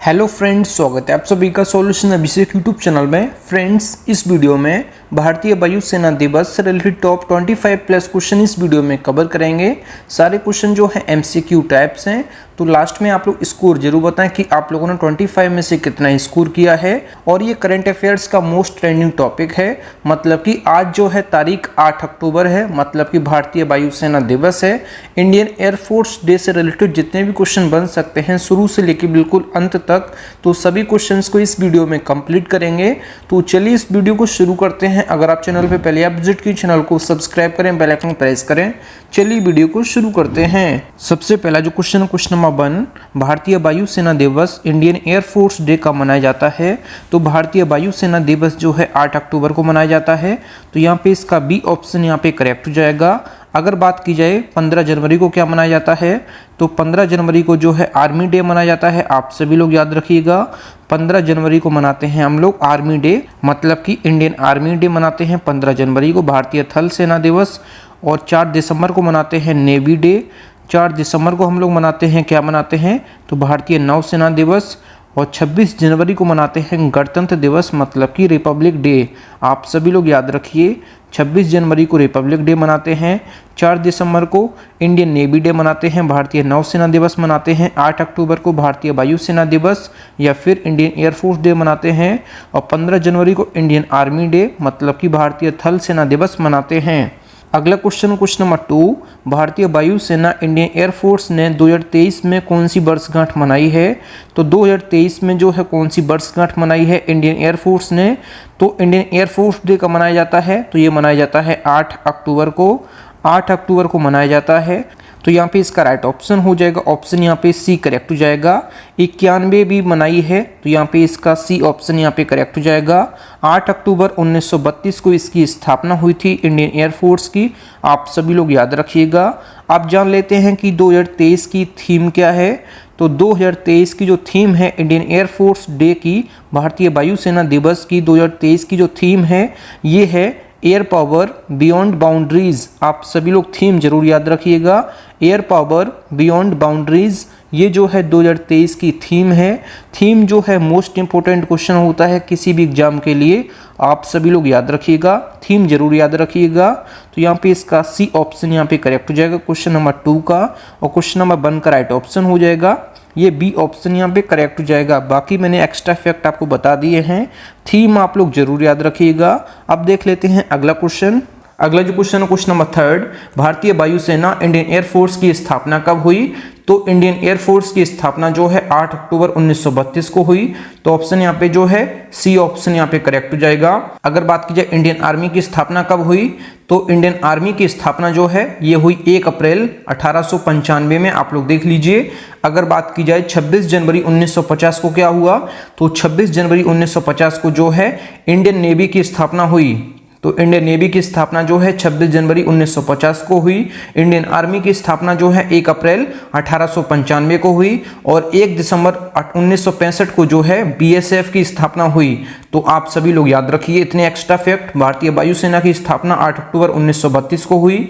Hello friends, स्वागत है आप सभी का सॉल्यूशन अभिषेक यूट्यूब चैनल में। फ्रेंड्स, इस वीडियो में भारतीय वायुसेना दिवस से रिलेटेड टॉप 25 प्लस क्वेश्चन इस वीडियो में कवर करेंगे। सारे क्वेश्चन जो है एमसीक्यू टाइप्स हैं, तो लास्ट में आप लोग स्कोर जरूर बताएं कि आप लोगों ने 25 में से कितना स्कोर किया है। और ये करंट अफेयर्स का मोस्ट ट्रेंडिंग टॉपिक है, मतलब कि आज जो है तारीख 8 अक्टूबर है, मतलब कि भारतीय वायुसेना दिवस है। इंडियन एयरफोर्स डे से रिलेटेड जितने भी क्वेश्चन बन सकते हैं शुरू से लेकर बिल्कुल अंत तक, तो सभी क्वेश्चंस को इस वीडियो में कंप्लीट करेंगे। तो चलिए इस वीडियो को शुरू करते हैं। अगर आप चैनल पे पहले आप विजिट की, चैनल को सब्सक्राइब करें, बेल आइकन प्रेस करें। चलिए वीडियो को शुरू करते हैं। सबसे पहला जो क्वेश्चन नंबर 1, भारतीय वायुसेना दिवस इंडियन एयरफोर्स डे का मनाया जाता है। तो भारतीय वायुसेना दिवस जो है 8 अक्टूबर को मनाया जाता है। तो यहाँ पे इसका बी ऑप्शन यहाँ पे करेक्ट हो जाएगा। अगर बात की जाए 15 जनवरी को क्या मनाया जाता है, तो 15 जनवरी को जो है आर्मी डे मनाया जाता है। आप सभी लोग याद रखिएगा, 15 जनवरी को मनाते हैं हम लोग आर्मी डे, मतलब कि इंडियन आर्मी डे मनाते हैं 15 जनवरी को। भारतीय थल सेना दिवस। और 4 दिसंबर को मनाते हैं नेवी डे। 4 दिसंबर को हम लोग मनाते हैं, क्या मनाते हैं, तो भारतीय नौसेना दिवस। और 26 जनवरी को मनाते हैं गणतंत्र दिवस, मतलब कि रिपब्लिक डे। आप सभी लोग याद रखिए, 26 जनवरी को रिपब्लिक डे मनाते हैं। 4 दिसंबर को इंडियन नेवी डे मनाते हैं, भारतीय नौसेना दिवस मनाते हैं। 8 अक्टूबर को भारतीय वायुसेना दिवस या फिर इंडियन एयरफोर्स डे मनाते हैं। और 15 जनवरी को इंडियन आर्मी डे, मतलब कि भारतीय थल सेना दिवस मनाते हैं। अगला क्वेश्चन नंबर 2, भारतीय वायुसेना इंडियन एयरफोर्स ने 2023 में कौन सी वर्षगांठ मनाई है। तो 2023 में जो है कौन सी वर्षगांठ मनाई है इंडियन एयरफोर्स ने, तो इंडियन एयरफोर्स डे का मनाया जाता है। तो ये मनाया जाता है 8 अक्टूबर को। 8 अक्टूबर को मनाया जाता है। तो यहाँ पे इसका राइट ऑप्शन हो जाएगा, ऑप्शन यहाँ पे सी करेक्ट हो जाएगा। 91 भी मनाई है, तो यहाँ पे इसका सी ऑप्शन यहाँ पे करेक्ट हो जाएगा। 8 अक्टूबर 1932 को इसकी स्थापना हुई थी इंडियन एयरफोर्स की। आप सभी लोग याद रखिएगा। आप जान लेते हैं कि 2023 की थीम क्या है। तो 2023 की जो थीम है इंडियन एयरफोर्स डे की, भारतीय वायुसेना दिवस की 2023 की जो थीम है, ये है एयर पावर बियॉन्ड बाउंड्रीज। आप सभी लोग थीम जरूर याद रखिएगा, एयर पावर बियॉन्ड बाउंड्रीज। ये जो है 2023 की थीम है। थीम जो है मोस्ट इंपोर्टेंट क्वेश्चन होता है किसी भी एग्जाम के लिए, आप सभी लोग याद रखिएगा, थीम जरूर याद रखिएगा। तो यहाँ पे इसका सी ऑप्शन यहाँ पे करेक्ट हो जाएगा क्वेश्चन नंबर 2 का। और क्वेश्चन नंबर 1 का राइट ऑप्शन हो जाएगा, ये बी ऑप्शन यहाँ पे करेक्ट हो जाएगा। बाकी मैंने एक्स्ट्रा फैक्ट आपको बता दिए हैं, थीम आप लोग जरूर याद रखिएगा। अब देख लेते हैं अगला क्वेश्चन। अगला जो क्वेश्चन है क्वेश्चन नंबर 3, भारतीय वायुसेना इंडियन एयरफोर्स की स्थापना कब हुई। तो इंडियन एयरफोर्स की स्थापना जो है 8 अक्टूबर 1932 को हुई। तो ऑप्शन यहाँ पे जो है सी ऑप्शन यहाँ पे करेक्ट हो जाएगा। अगर बात की जाए इंडियन आर्मी की स्थापना कब हुई, तो इंडियन आर्मी की स्थापना जो है ये हुई 1 अप्रैल 1895 में। आप लोग देख लीजिए। अगर बात की जाए 26 जनवरी 1950 को क्या हुआ, तो 26 जनवरी 1950 को जो है इंडियन नेवी की स्थापना हुई। तो इंडियन नेवी की स्थापना जो है 26 जनवरी 1950 को हुई। इंडियन आर्मी की स्थापना जो है 1 अप्रैल 1895 को हुई। और 1 दिसंबर 1965 को जो है बीएसएफ की स्थापना हुई। तो आप सभी लोग याद रखिए इतने एक्स्ट्रा फैक्ट। भारतीय वायुसेना की स्थापना 8 अक्टूबर 1932 को हुई।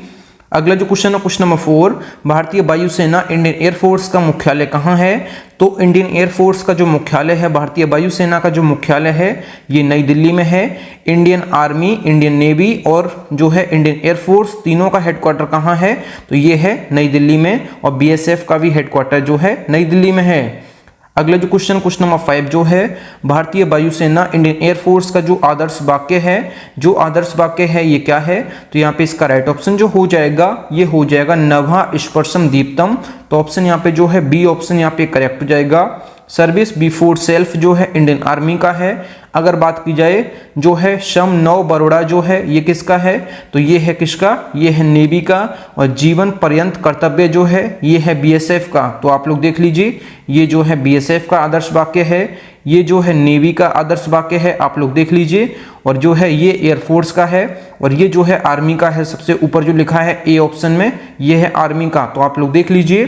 अगला जो क्वेश्चन है क्वेश्चन नंबर 4, भारतीय वायुसेना इंडियन एयरफोर्स का मुख्यालय कहाँ है। तो इंडियन एयरफोर्स का जो मुख्यालय है, भारतीय वायुसेना का जो मुख्यालय है, ये नई दिल्ली में है। इंडियन आर्मी, इंडियन नेवी और जो है इंडियन एयरफोर्स, तीनों का हेडक्वार्टर कहाँ है, तो ये है नई दिल्ली में। और बीएसएफ का भी हेडक्वार्टर जो है नई दिल्ली में है। अगला जो क्वेश्चन नंबर 5 जो है, भारतीय वायुसेना इंडियन एयरफोर्स का जो आदर्श वाक्य है, जो आदर्श वाक्य है ये क्या है, तो यहाँ पे इसका राइट ऑप्शन जो हो जाएगा, ये हो जाएगा नभः स्पर्शम दीप्तम। तो ऑप्शन यहाँ पे जो है बी ऑप्शन यहाँ पे करेक्ट हो जाएगा। सर्विस बिफोर सेल्फ जो है इंडियन आर्मी का है। अगर बात की जाए जो है सम नौ बरोड़ा जो है ये किसका है, तो ये है किसका, ये है नेवी का। और जीवन पर्यंत कर्तव्य जो है ये है बीएसएफ का। तो आप लोग देख लीजिए, ये जो है बीएसएफ का आदर्श वाक्य है, ये जो है नेवी का आदर्श वाक्य है, आप लोग देख लीजिए। और जो है ये एयरफोर्स का है, और ये जो है आर्मी का है। सबसे ऊपर जो लिखा है ए ऑप्शन में, ये है आर्मी का। तो आप लोग देख लीजिए,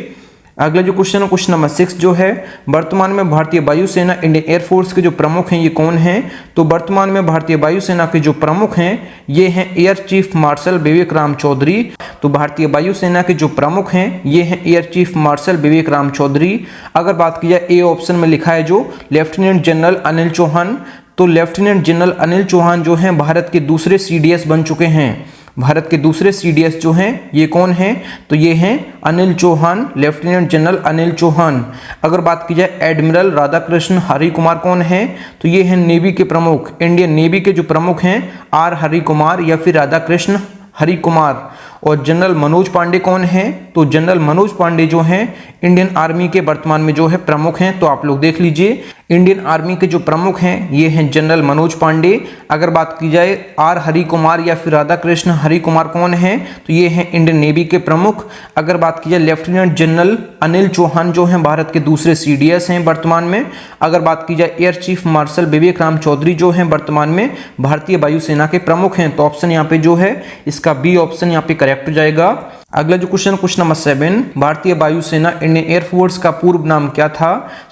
अगला जो क्वेश्चन है क्वेश्चन नंबर 6 जो है, वर्तमान में भारतीय वायुसेना इंडियन एयरफोर्स के जो प्रमुख हैं ये कौन हैं? तो वर्तमान में भारतीय वायुसेना के जो प्रमुख हैं ये हैं एयर चीफ मार्शल विवेक राम चौधरी। तो भारतीय वायुसेना के जो प्रमुख हैं ये हैं एयर चीफ मार्शल विवेक राम चौधरी। अगर बात की जाए ए ऑप्शन में लिखा है जो लेफ्टिनेंट जनरल अनिल चौहान, तो लेफ्टिनेंट जनरल अनिल चौहान जो हैं भारत के दूसरे सीडीएस बन चुके हैं। भारत के दूसरे सीडीएस जो हैं ये कौन हैं? तो ये हैं अनिल चौहान, लेफ्टिनेंट जनरल अनिल चौहान। अगर बात की जाए एडमिरल राधाकृष्ण हरि कुमार कौन है? तो ये हैं नेवी के प्रमुख, इंडियन नेवी के जो प्रमुख हैं आर हरि कुमार या फिर राधाकृष्ण हरि कुमार। और जनरल मनोज पांडे कौन है? तो जनरल मनोज पांडे जो हैं इंडियन आर्मी के वर्तमान में जो है प्रमुख हैं। तो आप लोग देख लीजिए इंडियन आर्मी के जो प्रमुख हैं ये हैं जनरल मनोज पांडे। अगर बात की जाए आर हरि कुमार या फिर राधाकृष्ण हरि कुमार कौन है? तो ये हैं इंडियन नेवी के प्रमुख। अगर बात की जाए लेफ्टिनेंट जनरल अनिल चौहान जो हैं भारत के दूसरे सीडीएस हैं वर्तमान में। अगर बात की जाए एयर चीफ मार्शल विवेक राम चौधरी जो हैं वर्तमान में भारतीय वायुसेना के प्रमुख हैं। तो ऑप्शन यहाँ पे जो है इसका बी ऑप्शन यहाँ पे करेक्ट हो जाएगा। अगला जो क्वेश्चन क्वेश्चन नंबर 7, भारतीय वायुसेना इंडियन एयरफोर्स का पूर्व नाम क्या था?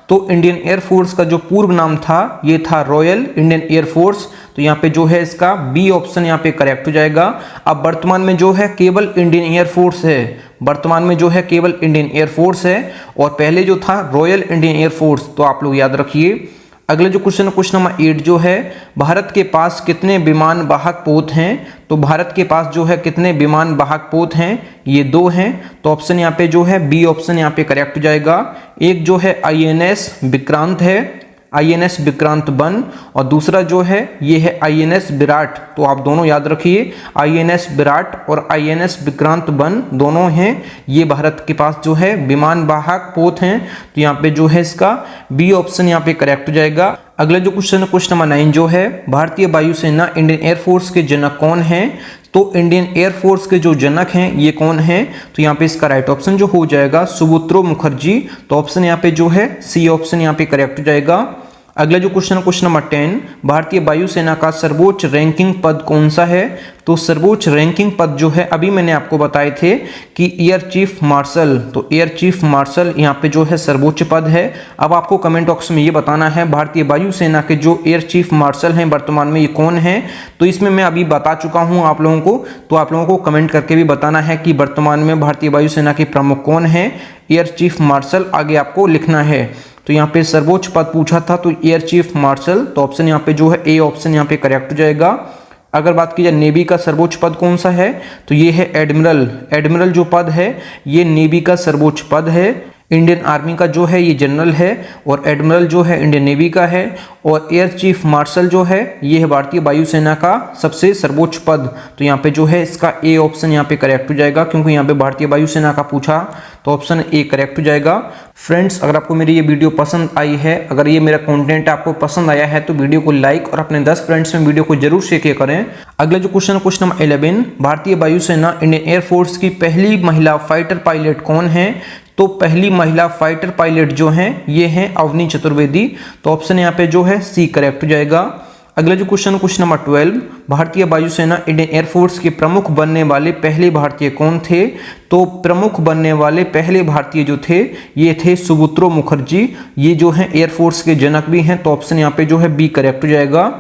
तो इंडियन एयरफोर्स का जो पूर्व नाम था ये था रॉयल इंडियन एयरफोर्स। तो यहाँ पे जो है इसका बी ऑप्शन यहाँ पे करेक्ट हो जाएगा। अब वर्तमान में जो है केवल इंडियन एयरफोर्स है, वर्तमान में जो है केवल इंडियन एयरफोर्स है और पहले जो था रॉयल इंडियन एयरफोर्स। तो आप लोग याद रखिए। अगला जो क्वेश्चन क्वेश्चन नंबर 8 जो है, भारत के पास कितने विमान वाहक पोत हैं? तो भारत के पास जो है कितने विमान वाहक पोत हैं? ये 2 हैं। तो ऑप्शन यहाँ पे जो है बी ऑप्शन यहाँ पे करेक्ट हो जाएगा। एक जो है आईएनएस विक्रांत है, आईएनएस विक्रांत 1, और दूसरा जो है ये है आईएनएस विराट। तो आप दोनों याद रखिए आईएनएस विराट और आईएनएस विक्रांत 1 दोनों हैं ये भारत के पास जो है विमान वाहक पोत हैं। तो यहाँ पे जो है इसका बी ऑप्शन यहाँ पे करेक्ट हो जाएगा। अगला जो क्वेश्चन है क्वेश्चन नंबर 9 जो है, भारतीय वायुसेना इंडियन एयरफोर्स के जनक कौन हैं? तो इंडियन एयरफोर्स के जो जनक हैं ये कौन हैं? तो यहाँ पे इसका राइट ऑप्शन जो हो जाएगा सुबुत्रो मुखर्जी। तो ऑप्शन यहाँ पे जो है सी ऑप्शन यहाँ पे करेक्ट हो जाएगा। अगला जो क्वेश्चन क्वेश्चन नंबर 10, भारतीय वायुसेना का सर्वोच्च रैंकिंग पद कौन सा है? तो सर्वोच्च रैंकिंग पद जो है अभी मैंने आपको बताए थे कि एयर चीफ मार्शल। तो एयर चीफ मार्शल यहाँ पे जो है सर्वोच्च पद है। अब आपको कमेंट बॉक्स में ये बताना है भारतीय वायुसेना के जो एयर चीफ मार्शल हैं वर्तमान में ये कौन है? तो इसमें मैं अभी बता चुका हूँ आप लोगों को, तो आप लोगों को कमेंट करके भी बताना है कि वर्तमान में भारतीय वायुसेना के प्रमुख कौन है, एयर चीफ मार्शल आगे आपको लिखना है। तो यहाँ पे सर्वोच्च पद पूछा था तो एयर चीफ मार्शल। तो ऑप्शन यहाँ पे जो है ए ऑप्शन यहाँ पे करेक्ट हो जाएगा। अगर बात की जाए नेवी का सर्वोच्च पद कौन सा है? तो ये है एडमिरल। एडमिरल जो पद है ये नेवी का सर्वोच्च पद है। इंडियन आर्मी का जो है ये जनरल है और एडमिरल जो है इंडियन नेवी का है और एयर चीफ मार्शल जो है ये है भारतीय वायुसेना का सबसे सर्वोच्च पद। तो यहाँ पे जो है इसका ए ऑप्शन यहाँ पे करेक्ट हो जाएगा क्योंकि यहाँ पे भारतीय वायुसेना का पूछा तो ऑप्शन ए करेक्ट हो जाएगा। फ्रेंड्स, अगर आपको मेरी ये वीडियो पसंद आई है, अगर ये मेरा कंटेंट आपको पसंद आया है तो वीडियो को लाइक और अपने 10 फ्रेंड्स में वीडियो को जरूर शेयर करें। अगला जो क्वेश्चन क्वेश्चन नंबर 11, भारतीय वायुसेना इंडियन एयरफोर्स की पहली महिला फाइटर पायलट कौन है? तो पहली महिला फाइटर पायलट जो हैं ये हैं अवनी चतुर्वेदी। तो ऑप्शन यहाँ पे जो है सी करेक्ट हो जाएगा। अगला जो क्वेश्चन क्वेश्चन नंबर 12, भारतीय वायुसेना इंडियन एयरफोर्स के प्रमुख बनने वाले पहले भारतीय कौन थे? तो प्रमुख बनने वाले पहले भारतीय जो थे ये थे सुबुत्रो मुखर्जी। ये जो है एयरफोर्स के जनक भी हैं। तो ऑप्शन यहाँ पे जो है बी करेक्ट हो जाएगा।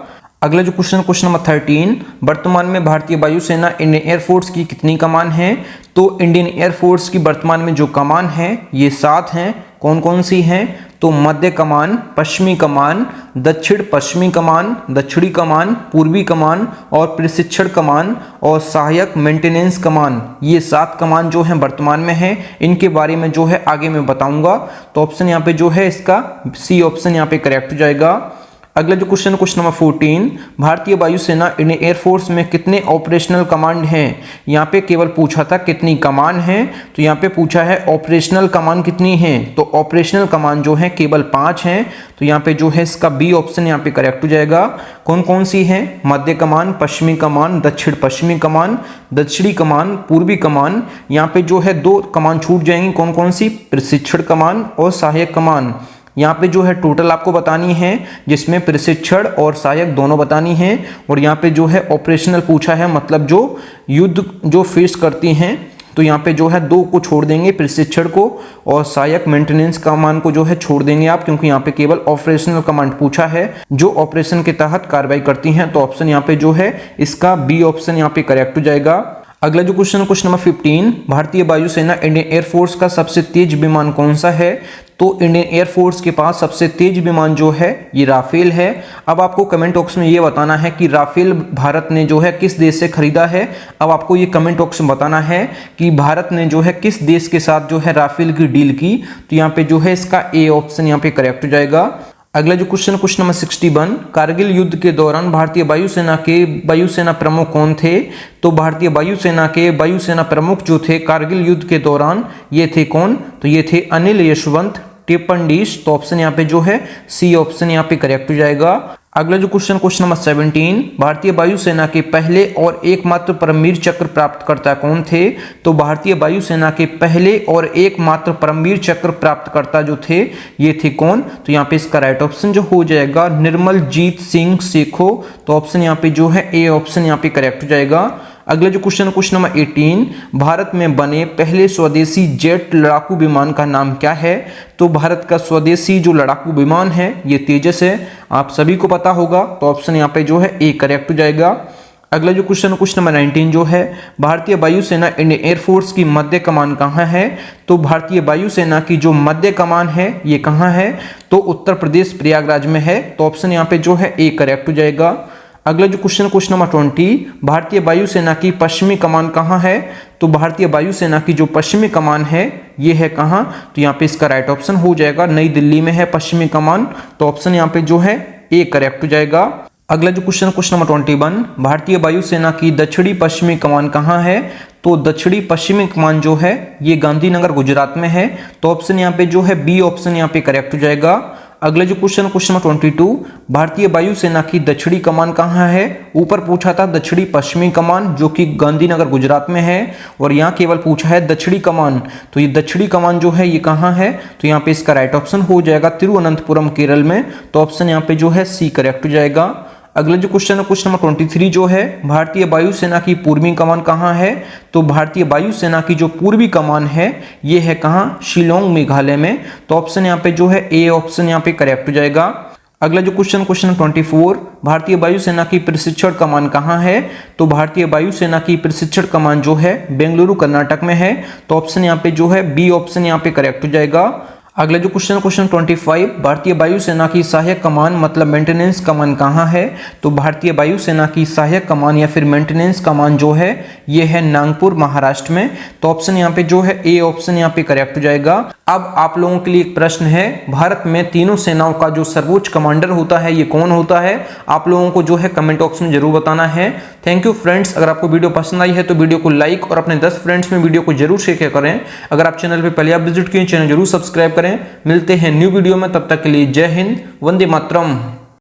अगला जो क्वेश्चन क्वेश्चन नंबर 13, वर्तमान में भारतीय वायुसेना इंडियन एयरफोर्स की कितनी कमान है? तो इंडियन एयरफोर्स की वर्तमान में जो कमान है ये 7 हैं। कौन कौन सी हैं? तो मध्य कमान, पश्चिमी कमान, दक्षिण पश्चिमी कमान, दक्षिणी कमान, पूर्वी कमान और प्रशिक्षण कमान और सहायक मेंटेनेंस कमान। ये 7 कमान जो हैं वर्तमान में हैं। इनके बारे में जो है आगे मैं बताऊंगा। तो ऑप्शन यहाँ पे जो है इसका सी ऑप्शन यहाँ पे करेक्ट हो जाएगा। अगला जो क्वेश्चन क्वेश्चन नंबर 14, भारतीय वायुसेना इंडियन एयरफोर्स में कितने ऑपरेशनल कमांड हैं? यहाँ पे केवल पूछा था कितनी कमान है, तो यहाँ पे पूछा है ऑपरेशनल कमान कितनी है। तो ऑपरेशनल कमान जो है केवल 5 हैं। तो यहाँ पे जो है इसका बी ऑप्शन यहाँ पे करेक्ट हो जाएगा। कौन कौन सी है? मध्य कमान, पश्चिमी कमान, दक्षिण पश्चिमी कमान, दक्षिणी कमान, पूर्वी कमान। यहाँ पे जो है 2 कमान छूट जाएंगी। कौन कौन सी? प्रशिक्षण कमान और सहायक कमान। यहाँ पे जो है टोटल आपको बतानी है जिसमें प्रशिक्षण और सहायक दोनों बतानी है। और यहाँ पे जो है ऑपरेशनल पूछा है, मतलब जो युद्ध जो फेस करती हैं तो यहाँ पे जो है 2 को छोड़ देंगे, प्रशिक्षण को और सहायक मेंटेनेंस कमांड को जो है छोड़ देंगे आप, क्योंकि यहाँ पे केवल ऑपरेशनल कमांड पूछा है जो ऑपरेशन के तहत कार्रवाई करती हैं। तो ऑप्शन यहाँ पे जो है इसका बी ऑप्शन यहाँ पे करेक्ट हो जाएगा। अगला जो क्वेश्चन है क्वेश्चन नंबर 15, भारतीय वायुसेना इंडियन एयरफोर्स का सबसे तेज विमान कौन सा है? तो इंडियन एयरफोर्स के पास सबसे तेज विमान जो है ये राफेल है। अब आपको कमेंट बॉक्स में ये बताना है कि राफेल भारत ने जो है किस देश से खरीदा है। अब आपको ये कमेंट बॉक्स में बताना है कि भारत ने जो है किस देश के साथ जो है राफेल की डील की। तो यहाँ पे जो है इसका ए ऑप्शन यहाँ पे करेक्ट हो जाएगा। अगला जो क्वेश्चन नंबर 61, कारगिल युद्ध के दौरान भारतीय वायुसेना प्रमुख कौन थे? तो भारतीय वायुसेना के वायुसेना प्रमुख जो थे कारगिल युद्ध के दौरान ये थे कौन? तो ये थे अनिल यशवंत टिप्पणीश। तो ऑप्शन यहाँ पे जो है सी ऑप्शन यहाँ पे करेक्ट हो जाएगा। अगला जो क्वेश्चन नंबर 17, भारतीय वायुसेना के पहले और एकमात्र परमवीर चक्र प्राप्तकर्ता कौन थे? तो भारतीय वायुसेना के पहले और एकमात्र परमवीर चक्र प्राप्तकर्ता जो थे ये थे कौन? तो यहाँ पे इसका राइट ऑप्शन जो हो जाएगा निर्मलजीत सिंह सेखो। तो ऑप्शन यहाँ पे जो है ए ऑप्शन यहाँ पे करेक्ट हो जाएगा। अगला जो क्वेश्चन नंबर 18, भारत में बने पहले स्वदेशी जेट लड़ाकू विमान का नाम क्या है? तो भारत का स्वदेशी जो लड़ाकू विमान है ये तेजस है, आप सभी को पता होगा। तो ऑप्शन यहाँ पे जो है ए करेक्ट हो जाएगा। अगला जो क्वेश्चन नंबर 19 जो है, भारतीय वायुसेना इंडियन एयरफोर्स की मध्य कमान कहाँ है? तो भारतीय वायुसेना की जो मध्य कमान है ये कहाँ है? तो उत्तर प्रदेश प्रयागराज में है। तो ऑप्शन यहाँ पे जो है ए करेक्ट हो जाएगा। अगला जो क्वेश्चन नंबर 20, भारतीय वायुसेना की पश्चिमी कमान कहाँ है? तो भारतीय वायुसेना की जो पश्चिमी कमान है ये है कहाँ? तो यहाँ पे इसका राइट ऑप्शन हो जाएगा नई दिल्ली में है पश्चिमी कमान। तो ऑप्शन यहाँ पे जो है ए करेक्ट हो जाएगा। अगला जो क्वेश्चन नंबर 21, भारतीय वायुसेना की दक्षिणी पश्चिमी कमान कहाँ है? तो दक्षिणी पश्चिमी कमान जो है ये गांधीनगर गुजरात में है। तो ऑप्शन यहाँ पे जो है बी ऑप्शन यहाँ पे करेक्ट हो जाएगा। अगला जो क्वेश्चन नंबर 22, भारतीय वायुसेना की दक्षिणी कमान कहाँ है? ऊपर पूछा था दक्षिणी पश्चिमी कमान जो कि गांधीनगर गुजरात में है, और यहाँ केवल पूछा है दक्षिणी कमान। तो ये दक्षिणी कमान जो है ये कहाँ है? तो यहाँ पे इसका राइट ऑप्शन हो जाएगा तिरुवनंतपुरम केरल में। तो ऑप्शन यहाँ पे जो है सी करेक्ट हो जाएगा। अगला जो क्वेश्चन नंबर 23 जो है, भारतीय वायुसेना की पूर्वी कमान कहाँ है? तो भारतीय वायुसेना की जो पूर्वी कमान है ये है कहाँ? शिलोंग मेघालय में। तो ऑप्शन यहाँ पे जो है ए ऑप्शन यहाँ पे करेक्ट हो जाएगा। अगला जो क्वेश्चन नंबर 24, भारतीय वायुसेना की प्रशिक्षण कमान कहाँ है? तो भारतीय वायुसेना की प्रशिक्षण कमान जो है बेंगलुरु कर्नाटक में है। तो ऑप्शन यहाँ पे जो है बी ऑप्शन यहाँ पे करेक्ट हो जाएगा। अगला जो क्वेश्चन 25, भारतीय वायुसेना की सहायक कमान मतलब मेंटेनेंस कमान कहाँ है? तो भारतीय वायुसेना की सहायक कमान या फिर मेंटेनेंस कमान जो है ये है नागपुर महाराष्ट्र में। तो ऑप्शन यहाँ पे जो है ए ऑप्शन यहाँ पे करेक्ट हो जाएगा। अब आप लोगों के लिए एक प्रश्न है, भारत में तीनों सेनाओं का जो सर्वोच्च कमांडर होता है ये कौन होता है? आप लोगों को जो है कमेंट बॉक्स में जरूर बताना है। Thank you friends. अगर आपको वीडियो पसंद आई है तो वीडियो को लाइक और अपने 10 फ्रेंड्स में वीडियो को जरूर शेयर करें। अगर आप चैनल पे पहले आप विजिट किए चैनल जरूर सब्सक्राइब करें। मिलते हैं न्यू वीडियो में, तब तक के लिए जय हिंद, वंदे मातरम।